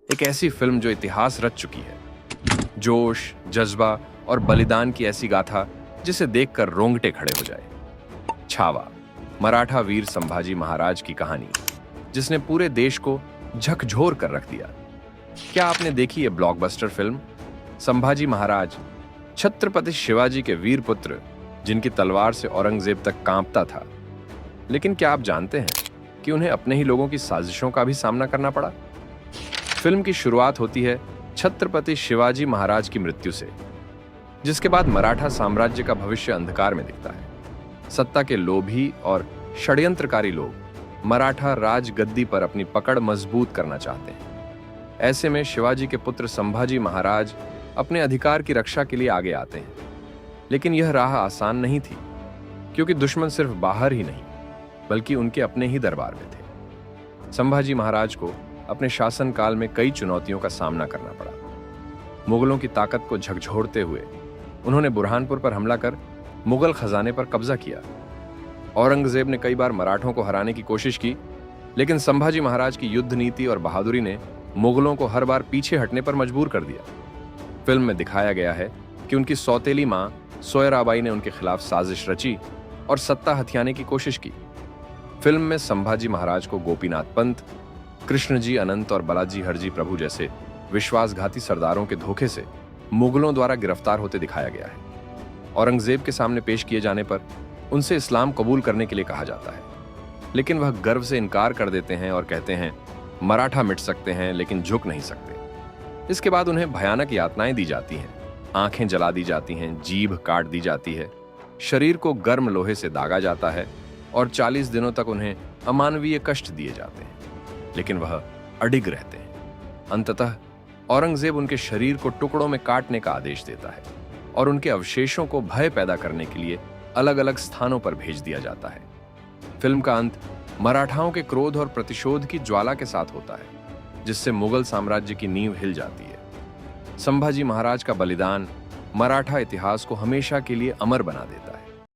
एक ऐसी फिल्म जो इतिहास रच चुकी है। जोश, जज्बा और बलिदान की ऐसी गाथा जिसे देखकर रोंगटे खड़े हो जाए। छावा, मराठा वीर संभाजी महाराज की कहानी जिसने पूरे देश को झकझोर कर रख दिया। क्या आपने देखी ये ब्लॉकबस्टर फिल्म? संभाजी महाराज, छत्रपति शिवाजी के वीर पुत्र जिनकी तलवार से औरंगजेब तक कांपता था। लेकिन क्या आप जानते हैं कि उन्हें अपने ही लोगों की साजिशों का भी सामना करना पड़ा? फिल्म की शुरुआत होती है छत्रपति शिवाजी महाराज की मृत्यु से, जिसके बाद मराठा साम्राज्य का भविष्य अंधकार में दिखता है। सत्ता के लोभी और षड्यंत्रकारी लोग मराठा राज गद्दी पर अपनी पकड़ मजबूत करना चाहते हैं। ऐसे में शिवाजी के पुत्र संभाजी महाराज अपने अधिकार की रक्षा के लिए आगे आते हैं। लेकिन यह राह आसान नहीं थी, क्योंकि दुश्मन सिर्फ बाहर ही नहीं बल्कि उनके अपने ही दरबार में थे। संभाजी महाराज को अपने शासनकाल में कई चुनौतियों का सामना करना पड़ा। मुगलों की ताकत को झकझोरते हुए उन्होंने बुरहानपुर पर हमला कर मुगल खजाने पर कब्जा किया। औरंगजेब ने कई बार मराठों को हराने की कोशिश की, लेकिन संभाजी महाराज की युद्ध नीति और बहादुरी ने मुगलों को हर बार पीछे हटने पर मजबूर कर दिया। फिल्म में दिखाया गया है कि उनकी सौतेली मां सोयराबाई ने उनके खिलाफ साजिश रची और सत्ता हथियाने की कोशिश की। फिल्म में संभाजी महाराज को गोपीनाथ पंत, कृष्णजी अनंत और बालाजी हरजी प्रभु जैसे विश्वासघाती सरदारों के धोखे से मुगलों द्वारा गिरफ्तार होते दिखाया गया है। औरंगजेब के सामने पेश किए जाने पर उनसे इस्लाम कबूल करने के लिए कहा जाता है, लेकिन वह गर्व से इनकार कर देते हैं और कहते हैं मराठा मिट सकते हैं लेकिन झुक नहीं सकते। इसके बाद उन्हें भयानक यातनाएं दी जाती हैं, आंखें जला दी जाती हैं, जीभ काट दी जाती है, शरीर को गर्म लोहे से दागा जाता है और 40 दिनों तक उन्हें अमानवीय कष्ट दिए जाते हैं। लेकिन वह अडिग रहते हैं। अंततः औरंगजेब उनके शरीर को टुकड़ों में काटने का आदेश देता है और उनके अवशेषों को भय पैदा करने के लिए अलग अलग स्थानों पर भेज दिया जाता है। फिल्म का अंत मराठाओं के क्रोध और प्रतिशोध की ज्वाला के साथ होता है, जिससे मुगल साम्राज्य की नींव हिल जाती है। संभाजी महाराज का बलिदान मराठा इतिहास को हमेशा के लिए अमर बना देता है।